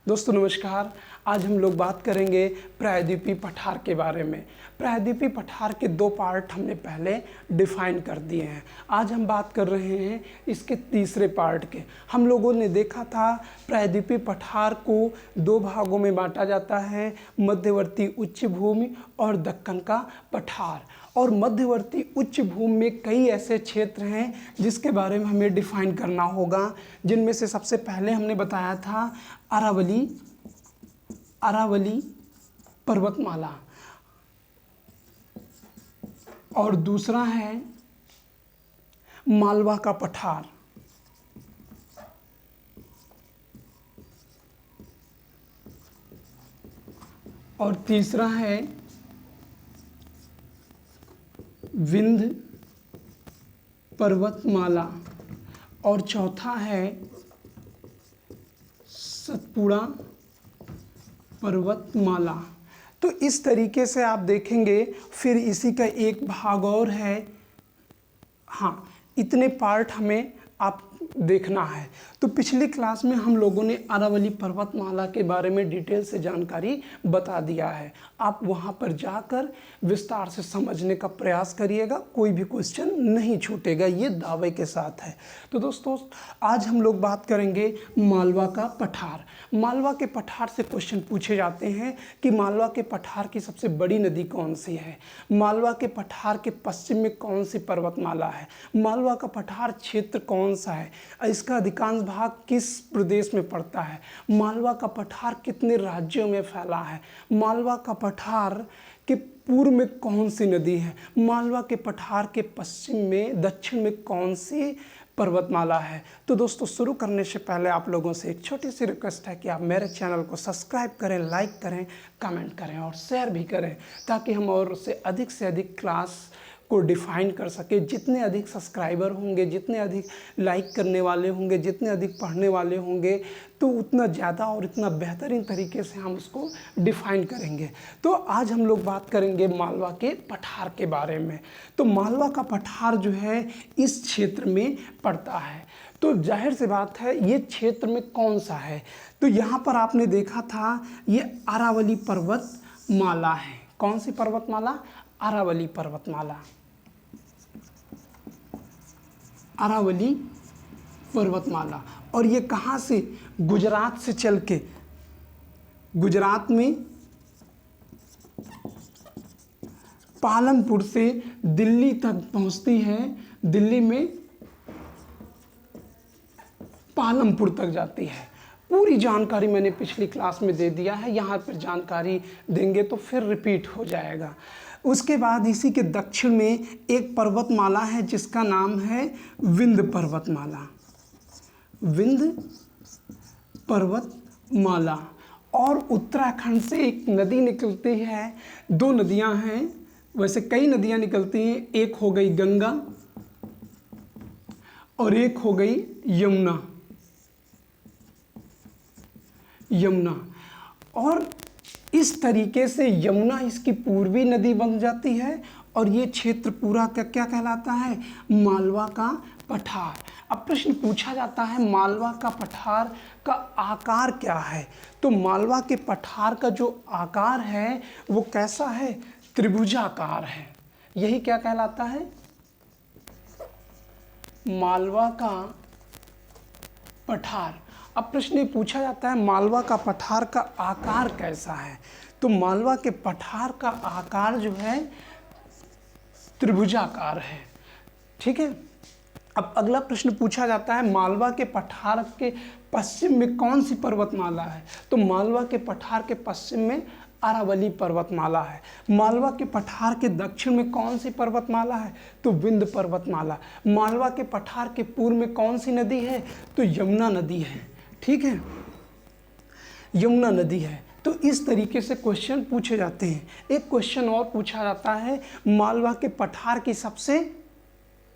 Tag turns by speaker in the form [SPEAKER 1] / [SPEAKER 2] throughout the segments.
[SPEAKER 1] दोस्तों नमस्कार। आज हम लोग बात करेंगे प्रायद्वीपीय पठार के बारे में। प्रायद्वीपीय पठार के दो पार्ट हमने पहले डिफाइन कर दिए हैं। आज हम बात कर रहे हैं इसके तीसरे पार्ट के। हम लोगों ने देखा था प्रायद्वीपीय पठार को दो भागों में बांटा जाता है, मध्यवर्ती उच्च भूमि और दक्कन का पठार। और मध्यवर्ती उच्च भूमि में कई ऐसे क्षेत्र हैं जिसके बारे में हमें डिफाइन करना होगा, जिनमें से सबसे पहले हमने बताया था अरावली पर्वतमाला, और दूसरा है मालवा का पठार, और तीसरा है विंध्य पर्वतमाला, और चौथा है सतपुड़ा पर्वतमाला। तो इस तरीके से आप देखेंगे। फिर इसी का एक भाग और है। हाँ, इतने पार्ट हमें आप देखना है। तो पिछली क्लास में हम लोगों ने अरावली पर्वतमाला के बारे में डिटेल से जानकारी बता दिया है। आप वहाँ पर जाकर विस्तार से समझने का प्रयास करिएगा, कोई भी क्वेश्चन नहीं छूटेगा, ये दावे के साथ है। तो दोस्तों आज हम लोग बात करेंगे मालवा का पठार। मालवा के पठार से क्वेश्चन पूछे जाते हैं कि मालवा के पठार की सबसे बड़ी नदी कौन सी है, मालवा के पठार के पश्चिम में कौन सी पर्वतमाला है, मालवा का पठार क्षेत्र कौन सा है, इसका अधिकांश भाग किस प्रदेश में पड़ता है, मालवा का पठार कितने राज्यों में फैला है, मालवा का पठार के पूर्व में कौन सी नदी है, मालवा के पठार के पश्चिम में दक्षिण में कौन सी पर्वतमाला है। तो दोस्तों शुरू करने से पहले आप लोगों से एक छोटी सी रिक्वेस्ट है कि आप मेरे चैनल को सब्सक्राइब करें, लाइक करें, कमेंट करें और शेयर भी करें, ताकि हम और से अधिक क्लास को डिफाइन कर सके। जितने अधिक सब्सक्राइबर होंगे, जितने अधिक लाइक करने वाले होंगे, जितने अधिक पढ़ने वाले होंगे, तो उतना ज़्यादा और इतना बेहतरीन तरीके से हम उसको डिफाइन करेंगे। तो आज हम लोग बात करेंगे मालवा के पठार के बारे में। तो मालवा का पठार जो है इस क्षेत्र में पड़ता है। तो जाहिर सी बात है ये क्षेत्र में कौन सा है। तो यहाँ पर आपने देखा था ये अरावली पर्वतमाला है। कौन सी पर्वतमाला? अरावली पर्वतमाला, अरावली पर्वतमाला। और ये कहाँ से? गुजरात से चल के, गुजरात में पालनपुर से दिल्ली तक पहुँचती है। दिल्ली में पालनपुर तक जाती है। पूरी जानकारी मैंने पिछली क्लास में दे दिया है, यहाँ पर जानकारी देंगे तो फिर रिपीट हो जाएगा। उसके बाद इसी के दक्षिण में एक पर्वतमाला है जिसका नाम है विंध्य पर्वतमाला, विंध्य पर्वतमाला। और उत्तराखंड से एक नदी निकलती है, दो नदियां हैं, वैसे कई नदियां निकलती हैं। एक हो गई गंगा और एक हो गई यमुना। और इस तरीके से यमुना इसकी पूर्वी नदी बन जाती है और ये क्षेत्र पूरा क्या कहलाता है? मालवा का पठार। अब प्रश्न पूछा जाता है मालवा का पठार का आकार क्या है। तो मालवा के पठार का जो आकार है वो कैसा है? त्रिभुजाकार है। यही क्या कहलाता है? मालवा का पठार। अब प्रश्न ये पूछा जाता है मालवा का पठार का आकार कैसा है। तो मालवा के पठार का आकार जो है त्रिभुजाकार है। ठीक है। अब अगला प्रश्न पूछा जाता है मालवा के पठार के पश्चिम में कौन सी पर्वतमाला है। तो मालवा के पठार के पश्चिम में अरावली पर्वतमाला है। मालवा के पठार के दक्षिण में कौन सी पर्वतमाला है? तो विंध्य पर्वतमाला। मालवा के पठार के पूर्व में कौन सी नदी है? तो यमुना नदी है। ठीक है, यमुना नदी है। तो इस तरीके से क्वेश्चन पूछे जाते हैं। एक क्वेश्चन और पूछा जाता है मालवा के पठार की सबसे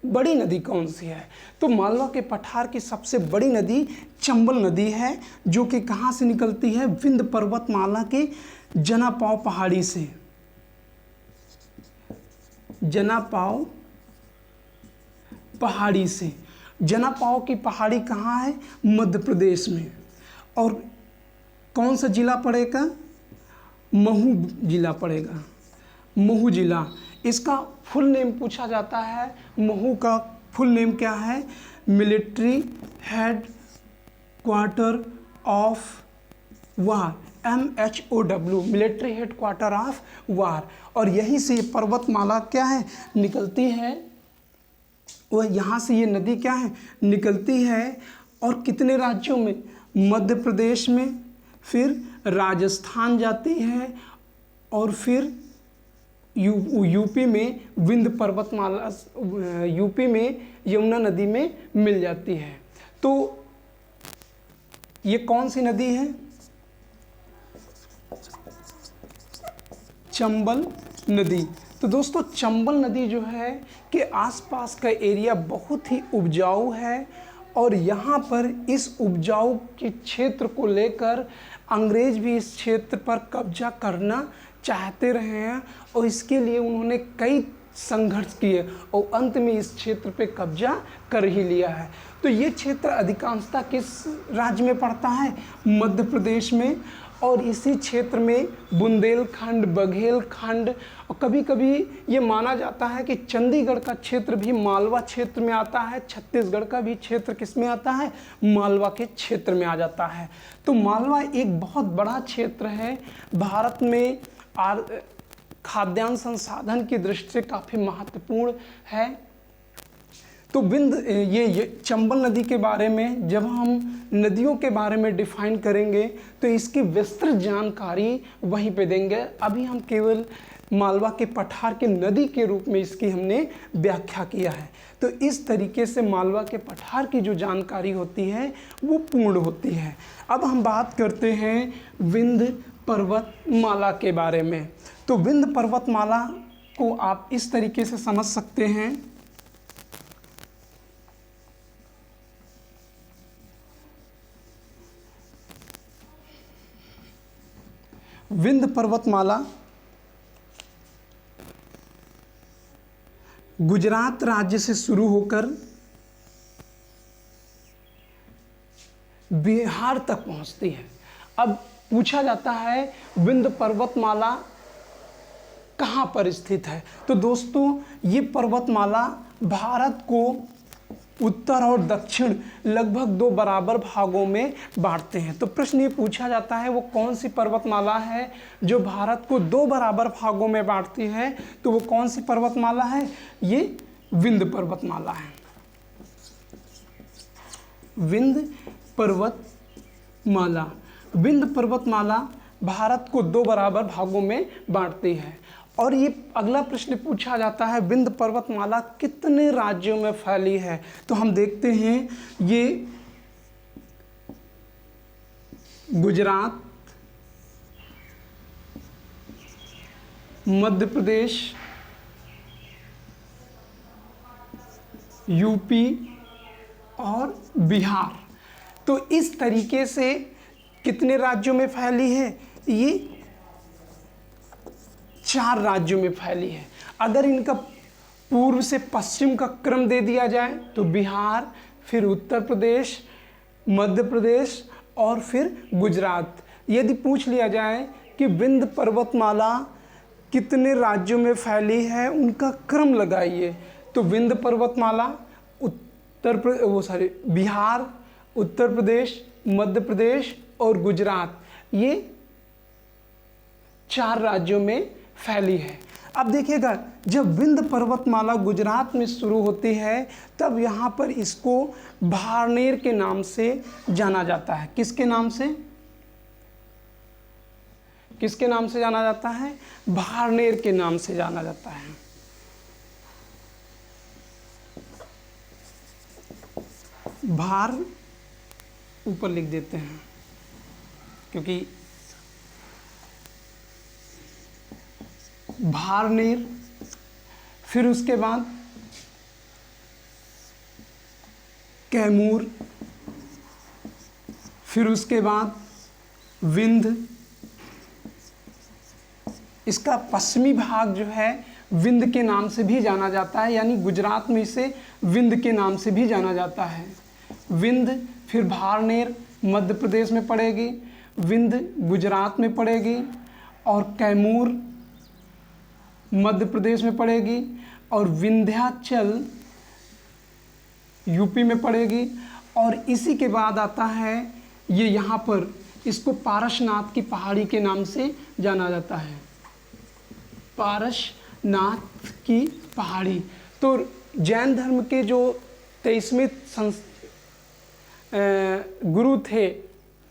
[SPEAKER 1] बड़ी नदी कौन सी है। तो मालवा के पठार की सबसे बड़ी नदी चंबल नदी है, जो कि कहाँ से निकलती है? विंध्य पर्वतमाला के जनापाव पहाड़ी से। जनापाव पहाड़ी से। जनापाव की पहाड़ी कहाँ है? मध्य प्रदेश में। और कौन सा जिला पड़ेगा? महू जिला पड़ेगा, महू जिला। इसका फुल नेम पूछा जाता है, महू का फुल नेम क्या है? Military head quarter of war, MHOW, military head quarter of war. और यहीं से ये पर्वतमाला क्या है? निकलती है, वह यहाँ से ये नदी क्या है? निकलती है। और कितने राज्यों में? मध्य प्रदेश में, फिर राजस्थान जाती है, और फिर यूपी में विंध्य पर्वतमाला, यूपी में यमुना नदी में मिल जाती है। तो ये कौन सी नदी है? चंबल नदी। तो दोस्तों चंबल नदी जो है के आसपास का एरिया बहुत ही उपजाऊ है, और यहाँ पर इस उपजाऊ के क्षेत्र को लेकर अंग्रेज भी इस क्षेत्र पर कब्जा करना चाहते रहे हैं, और इसके लिए उन्होंने कई संघर्ष किए और अंत में इस क्षेत्र पे कब्जा कर ही लिया है। तो ये क्षेत्र अधिकांशतः किस राज्य में पड़ता है? मध्य प्रदेश में। और इसी क्षेत्र में बुंदेलखंड, बघेलखंड, और कभी कभी ये माना जाता है कि चंडीगढ़ का क्षेत्र भी मालवा क्षेत्र में आता है, छत्तीसगढ़ का भी क्षेत्र किस में आता है? मालवा के क्षेत्र में आ जाता है। तो मालवा एक बहुत बड़ा क्षेत्र है, भारत में खाद्यान्न संसाधन की दृष्टि से काफ़ी महत्वपूर्ण है। तो ये चंबल नदी के बारे में जब हम नदियों के बारे में डिफाइन करेंगे तो इसकी विस्तृत जानकारी वहीं पे देंगे। अभी हम केवल मालवा के पठार के नदी के रूप में इसकी हमने व्याख्या किया है। तो इस तरीके से मालवा के पठार की जो जानकारी होती है वो पूर्ण होती है। अब हम बात करते हैं विंध्य पर्वतमाला के बारे में। तो विंध्य पर्वतमाला को आप इस तरीके से समझ सकते हैं, विंध्य पर्वतमाला गुजरात राज्य से शुरू होकर बिहार तक पहुंचती है। अब पूछा जाता है विंध्य पर्वतमाला कहाँ पर स्थित है? तो दोस्तों ये पर्वतमाला भारत को उत्तर और दक्षिण लगभग 2 बराबर भागों में बांटते हैं। तो प्रश्न ये पूछा जाता है वो कौन सी पर्वतमाला है जो भारत को 2 बराबर भागों में बांटती है? तो वो कौन सी पर्वतमाला है? ये विंध्य पर्वतमाला है। विंध्य पर्वतमाला, विंध्य पर्वतमाला भारत को 2 बराबर भागों में बांटती है। और ये अगला प्रश्न पूछा जाता है विंध्य पर्वतमाला कितने राज्यों में फैली है? तो हम देखते हैं ये गुजरात, मध्य प्रदेश, यूपी और बिहार। तो इस तरीके से कितने राज्यों में फैली है? ये 4 राज्यों में फैली है। अगर इनका पूर्व से पश्चिम का क्रम दे दिया जाए तो बिहार, फिर उत्तर प्रदेश, मध्य प्रदेश और फिर गुजरात। यदि पूछ लिया जाए कि विंध्य पर्वतमाला कितने राज्यों में फैली है, उनका क्रम लगाइए, तो विंध्य पर्वतमाला बिहार, उत्तर प्रदेश, मध्य प्रदेश और गुजरात, ये 4 राज्यों में फैली है। अब देखिएगा जब विंध्य पर्वतमाला गुजरात में शुरू होती है तब यहाँ पर इसको भारनेर के नाम से जाना जाता है। किसके नाम से? किसके नाम से जाना जाता है? भारनेर के नाम से जाना जाता है। भार ऊपर लिख देते हैं क्योंकि भारनेर, फिर उसके बाद कैमूर, फिर उसके बाद विंध्य। इसका पश्चिमी भाग जो है विंध्य के नाम से भी जाना जाता है, यानी गुजरात में इसे विंध्य के नाम से भी जाना जाता है। विंध्य, फिर भारनेर मध्य प्रदेश में पड़ेगी, विंध्य गुजरात में पड़ेगी और कैमूर मध्य प्रदेश में पड़ेगी और विंध्याचल यूपी में पड़ेगी। और इसी के बाद आता है ये यहाँ पर, इसको पारसनाथ की पहाड़ी के नाम से जाना जाता है, पारसनाथ की पहाड़ी। तो जैन धर्म के जो 23वें गुरु थे,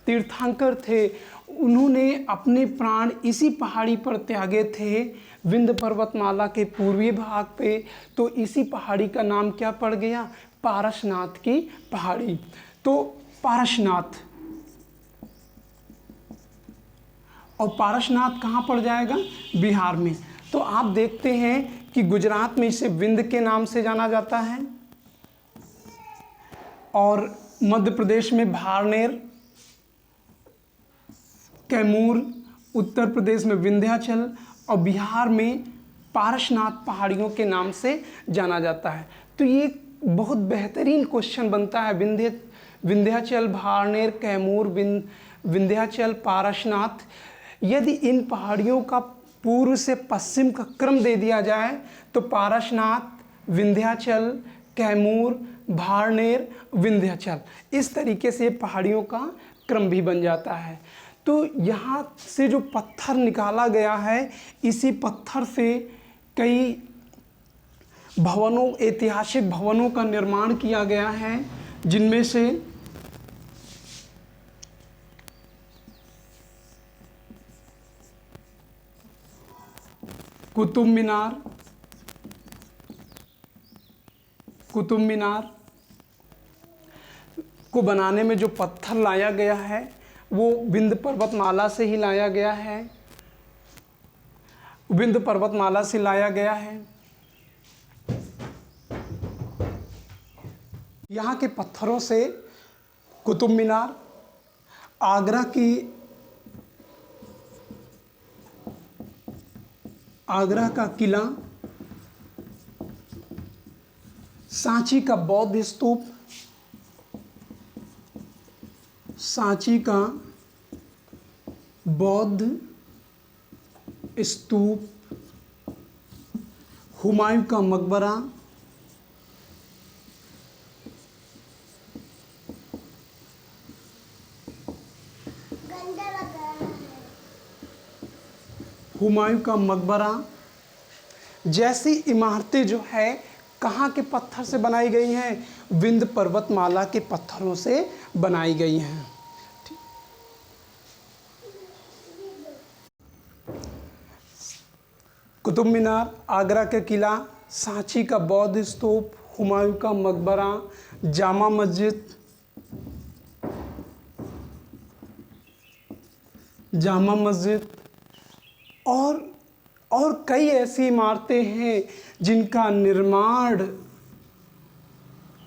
[SPEAKER 1] तीर्थंकर थे, उन्होंने अपने प्राण इसी पहाड़ी पर त्यागे थे, विंध्य पर्वतमाला के पूर्वी भाग पे। तो इसी पहाड़ी का नाम क्या पड़ गया? पारसनाथ की पहाड़ी। तो पारसनाथ, और पारसनाथ कहाँ पड़ जाएगा? बिहार में। तो आप देखते हैं कि गुजरात में इसे विंध्य के नाम से जाना जाता है और मध्य प्रदेश में भारनेर, कैमूर, उत्तर प्रदेश में विंध्याचल और बिहार में पारसनाथ पहाड़ियों के नाम से जाना जाता है। तो ये बहुत बेहतरीन क्वेश्चन बनता है। विंध्याचल, भारनेर, कैमूर, विंध्याचल, पारसनाथ, यदि इन पहाड़ियों का पूर्व से पश्चिम का क्रम दे दिया जाए तो पारसनाथ, विंध्याचल, कैमूर, भारनेर, विंध्याचल, इस तरीके से पहाड़ियों का क्रम भी बन जाता है। तो यहाँ से जो पत्थर निकाला गया है, इसी पत्थर से कई भवनों, ऐतिहासिक भवनों का निर्माण किया गया है, जिनमें से कुतुब मीनार को बनाने में जो पत्थर लाया गया है वो विंध्य पर्वतमाला से ही लाया गया है, विंध्य पर्वतमाला से लाया गया है। यहाँ के पत्थरों से कुतुब मीनार, आगरा का किला, सांची का बौद्ध स्तूप, सांची का बौद्ध स्तूप, हुमायूं का मकबरा, हुमायूं का मकबरा जैसी इमारतें जो है कहाँ के पत्थर से बनाई गई हैं? विंध्य पर्वतमाला के पत्थरों से बनाई गई हैं। कुतुब मीनार, आगरा का किला, सांची का बौद्ध स्तूप, हुमायूं का मकबरा, जामा मस्जिद और कई ऐसी इमारतें हैं जिनका निर्माण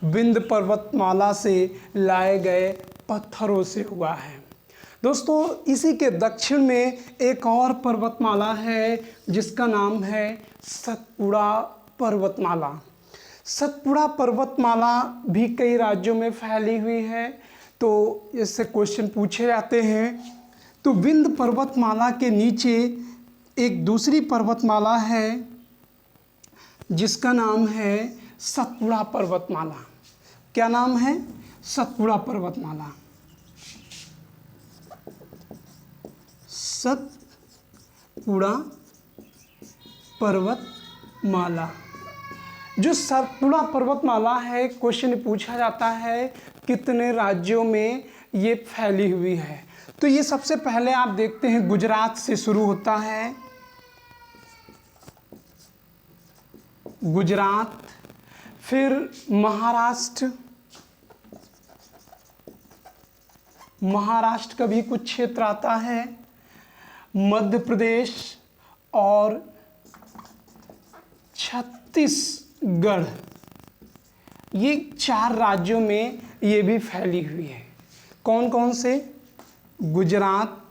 [SPEAKER 1] विंध्य पर्वतमाला से लाए गए पत्थरों से हुआ है। दोस्तों, इसी के दक्षिण में एक और पर्वतमाला है जिसका नाम है सतपुड़ा पर्वतमाला। सतपुड़ा पर्वतमाला भी कई राज्यों में फैली हुई है, तो इससे क्वेश्चन पूछे जाते हैं। तो विंध्य पर्वतमाला के नीचे एक दूसरी पर्वतमाला है जिसका नाम है सतपुड़ा पर्वतमाला। क्या नाम है? सतपुड़ा पर्वतमाला। सतपुड़ा पर्वतमाला, जो सतपुड़ा पर्वतमाला है, क्वेश्चन पूछा जाता है कितने राज्यों में ये फैली हुई है। तो ये सबसे पहले आप देखते हैं गुजरात से शुरू होता है, गुजरात, फिर महाराष्ट्र का भी कुछ क्षेत्र आता है, मध्य प्रदेश और छत्तीसगढ़, ये 4 राज्यों में ये भी फैली हुई है। कौन कौन से? गुजरात,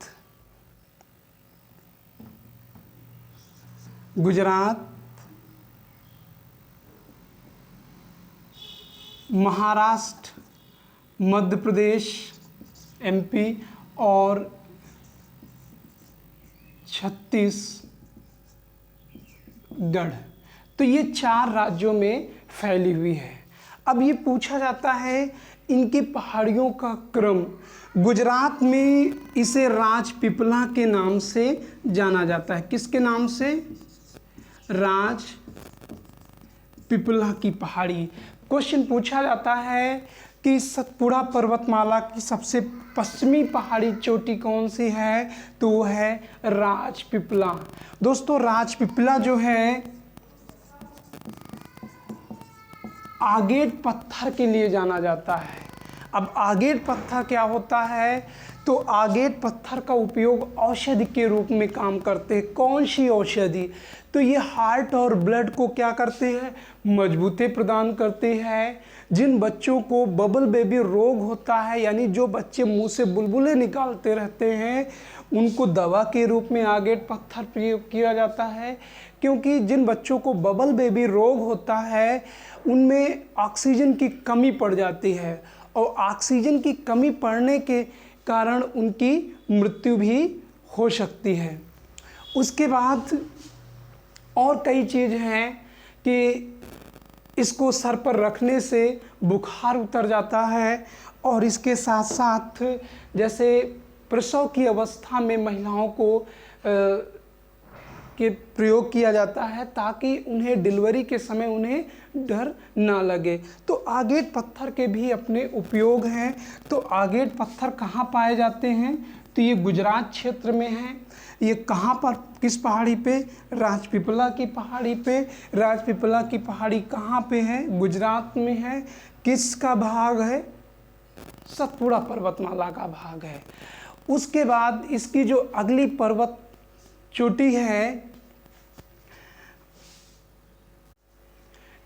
[SPEAKER 1] महाराष्ट्र, मध्य प्रदेश, MP और छत्तीसगढ़। तो ये 4 राज्यों में फैली हुई है। अब ये पूछा जाता है इनकी पहाड़ियों का क्रम। गुजरात में इसे राजपीपला के नाम से जाना जाता है। किसके नाम से? राजपीपला की पहाड़ी। क्वेश्चन पूछा जाता है कि सतपुड़ा पर्वतमाला की सबसे पश्चिमी पहाड़ी चोटी कौन सी है? तो वो है राजपीपला। दोस्तों राजपीपला जो है आगेट पत्थर के लिए जाना जाता है। अब आगेट पत्थर क्या होता है? तो आगेट पत्थर का उपयोग औषधि के रूप में काम करते हैं। कौन सी औषधि? तो ये हार्ट और ब्लड को क्या करते हैं? मजबूती प्रदान करते हैं। जिन बच्चों को बबल बेबी रोग होता है, यानी जो बच्चे मुंह से बुलबुले निकालते रहते हैं, उनको दवा के रूप में आगेट पत्थर प्रयोग किया जाता है। क्योंकि जिन बच्चों को बबल बेबी रोग होता है उनमें ऑक्सीजन की कमी पड़ जाती है, और ऑक्सीजन की कमी पड़ने के कारण उनकी मृत्यु भी हो सकती है। उसके बाद और कई चीज़ हैं कि इसको सर पर रखने से बुखार उतर जाता है, और इसके साथ साथ जैसे प्रसव की अवस्था में महिलाओं को के प्रयोग किया जाता है ताकि उन्हें डिलीवरी के समय उन्हें डर ना लगे। तो आगेट पत्थर के भी अपने उपयोग हैं। तो आगेट पत्थर कहाँ पाए जाते हैं? तो ये गुजरात क्षेत्र में है। ये कहाँ पर, किस पहाड़ी पे? राजपीपला की पहाड़ी पे। राजपीपला की पहाड़ी कहाँ पे है? गुजरात में है। किसका भाग है? सतपुड़ा पर्वतमाला का भाग है। उसके बाद इसकी जो अगली पर्वत चोटी है,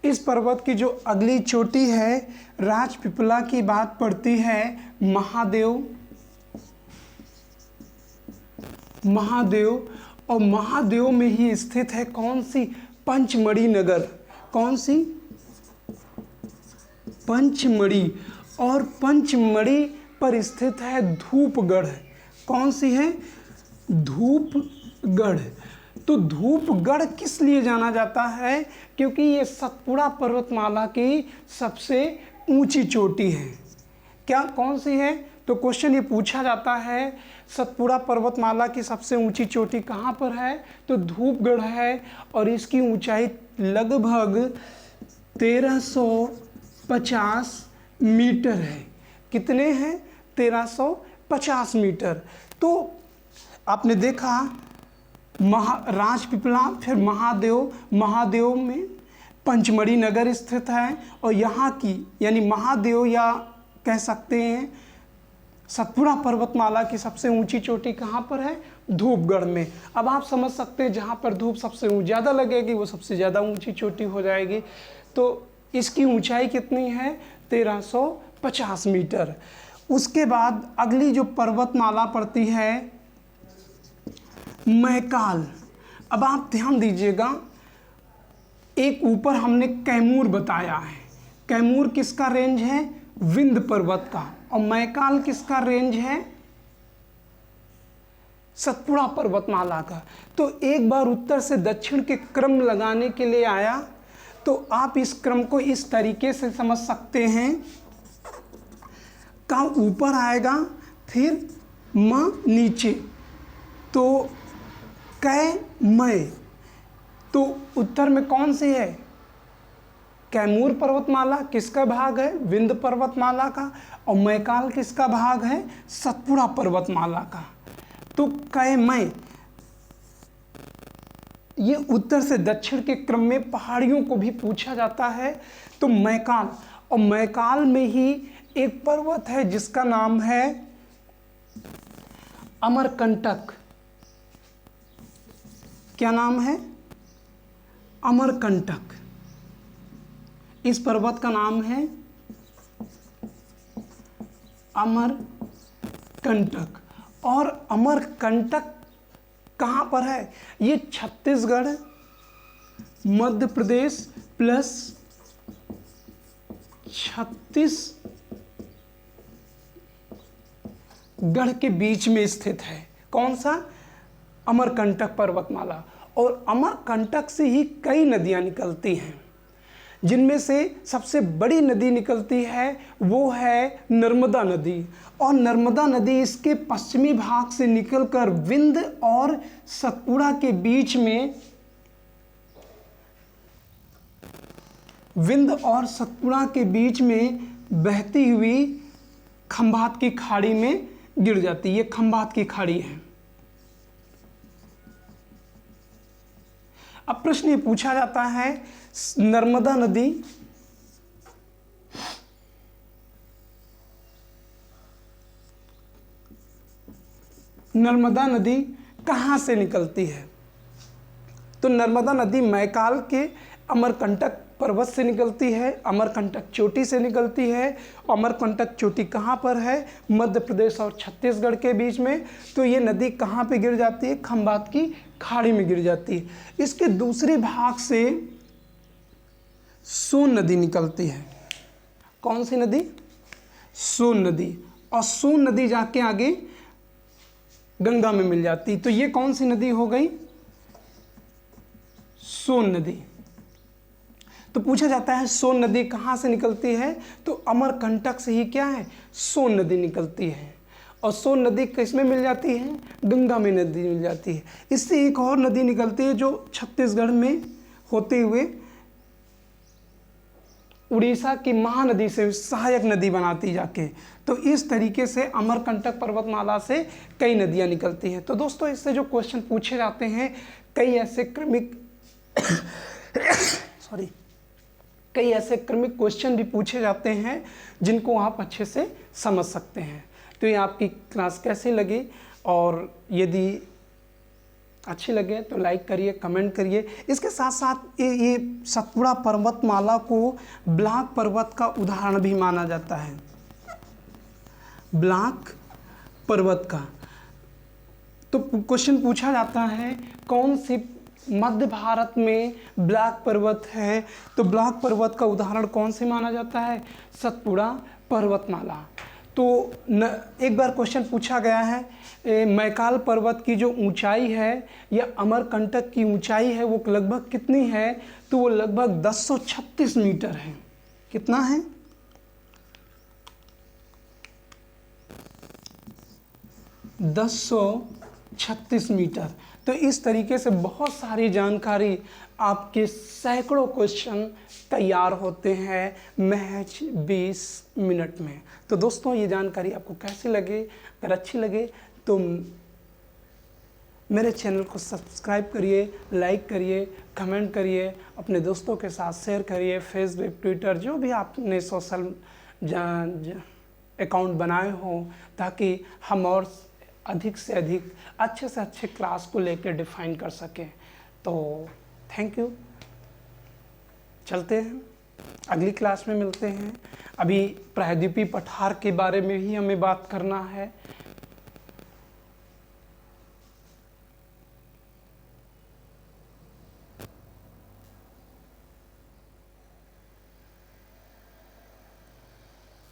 [SPEAKER 1] इस पर्वत की जो अगली चोटी है राजपीपला की बात पड़ती है महादेव। और महादेव में ही स्थित है कौन सी? पंचमढ़ी नगर। कौन सी? पंचमढ़ी। और पंचमढ़ी पर स्थित है धूपगढ़। कौन सी है? धूपगढ़। तो धूपगढ़ किस लिए जाना जाता है? क्योंकि ये सतपुड़ा पर्वतमाला की सबसे ऊंची चोटी है। क्या, कौन सी है? तो क्वेश्चन ये पूछा जाता है सतपुड़ा पर्वतमाला की सबसे ऊंची चोटी कहाँ पर है? तो धूपगढ़ है, और इसकी ऊंचाई लगभग 1350 मीटर है। कितने हैं? 1350 मीटर। तो आपने देखा राजपीपला, फिर महादेव में पंचमढ़ी नगर स्थित है, और यहाँ की यानी महादेव या कह सकते हैं सतपुड़ा पर्वतमाला की सबसे ऊंची चोटी कहाँ पर है? धूपगढ़ में। अब आप समझ सकते हैं जहाँ पर धूप सबसे ज़्यादा लगेगी वो सबसे ज़्यादा ऊंची चोटी हो जाएगी। तो इसकी ऊंचाई कितनी है? 1350 मीटर। उसके बाद अगली जो पर्वतमाला पड़ती है मैकाल। अब आप ध्यान दीजिएगा, एक ऊपर हमने कैमूर बताया है। कैमूर किसका रेंज है? विंध्य पर्वत का। और मैकाल किसका रेंज है? सतपुड़ा पर्वतमाला का। तो एक बार उत्तर से दक्षिण के क्रम लगाने के लिए आया, तो आप इस क्रम को इस तरीके से समझ सकते हैं। का ऊपर आएगा, फिर म नीचे, तो कै मै। तो उत्तर में कौन सी है? कैमूर पर्वतमाला। किसका भाग है? विंध्य पर्वतमाला का। और मैकाल किसका भाग है? सतपुड़ा पर्वतमाला का। तो कै मै ये उत्तर से दक्षिण के क्रम में पहाड़ियों को भी पूछा जाता है। तो मैकाल, और मैकाल में ही एक पर्वत है जिसका नाम है अमरकंटक। क्या नाम है? अमरकंटक। इस पर्वत का नाम है अमरकंटक। और अमरकंटक कहाँ पर है? ये छत्तीसगढ़, मध्य प्रदेश प्लस छत्तीसगढ़ के बीच में स्थित है। कौन सा? अमरकंटक पर्वतमाला। और अमरकंटक से ही कई नदियाँ निकलती हैं, जिनमें से सबसे बड़ी नदी निकलती है वो है नर्मदा नदी। और नर्मदा नदी इसके पश्चिमी भाग से निकलकर विंध्य और सतपुड़ा के बीच में बहती हुई खंभात की खाड़ी में गिर जाती है। ये खंभात की खाड़ी है। अब प्रश्न ये पूछा जाता है, नर्मदा नदी कहाँ से निकलती है? तो नर्मदा नदी मैकाल के अमरकंटक पर्वत से निकलती है, अमरकंटक चोटी से निकलती है। अमरकंटक चोटी कहाँ पर है? मध्य प्रदेश और छत्तीसगढ़ के बीच में। तो ये नदी कहाँ पे गिर जाती है? खंभात की खाड़ी में गिर जाती है। इसके दूसरे भाग से सोन नदी निकलती है। कौन सी नदी? सोन नदी। और सोन नदी जाके आगे गंगा में मिल जाती। तो ये कौन सी नदी हो गई? सोन नदी। तो पूछा जाता है सोन नदी कहाँ से निकलती है? तो अमरकंटक से ही क्या है? सोन नदी निकलती है। और सोन नदी किस में मिल जाती है? गंगा में नदी मिल जाती है। इससे एक और नदी निकलती है जो छत्तीसगढ़ में होते हुए उड़ीसा की महानदी से सहायक नदी बनाती जाके। तो इस तरीके से अमरकंटक पर्वतमाला से कई नदियां निकलती हैं। तो दोस्तों, इससे जो क्वेश्चन पूछे जाते हैं, कई ऐसे क्रमिक क्वेश्चन भी पूछे जाते हैं जिनको आप अच्छे से समझ सकते हैं। तो ये आपकी क्लास कैसी लगी? और यदि अच्छी लगे तो लाइक करिए, कमेंट करिए। इसके साथ साथ ये सतपुड़ा पर्वतमाला को ब्लैक पर्वत का उदाहरण भी माना जाता है। ब्लैक पर्वत का तो क्वेश्चन पूछा जाता है, कौन सी मध्य भारत में ब्लैक पर्वत है? तो ब्लैक पर्वत का उदाहरण कौन से माना जाता है? सतपुड़ा पर्वतमाला। तो एक बार क्वेश्चन पूछा गया है, मैकाल पर्वत की जो ऊंचाई है या अमरकंटक की ऊंचाई है वो लगभग कितनी है? तो वो लगभग 1036 मीटर है। कितना है? 1036 मीटर। तो इस तरीके से बहुत सारी जानकारी, आपके सैकड़ों क्वेश्चन तैयार होते हैं महज 20 मिनट में। तो दोस्तों, ये जानकारी आपको कैसी लगे? अगर अच्छी लगे तो मेरे चैनल को सब्सक्राइब करिए, लाइक करिए, कमेंट करिए, अपने दोस्तों के साथ शेयर करिए। फेसबुक, ट्विटर, जो भी आपने सोशल अकाउंट बनाए हो, ताकि हम और अधिक से अधिक अच्छे से अच्छे क्लास को लेकर डिफाइन कर सकें। तो थैंक यू। चलते हैं, अगली क्लास में मिलते हैं। अभी प्रायद्वीपीय पठार के बारे में ही हमें बात करना है।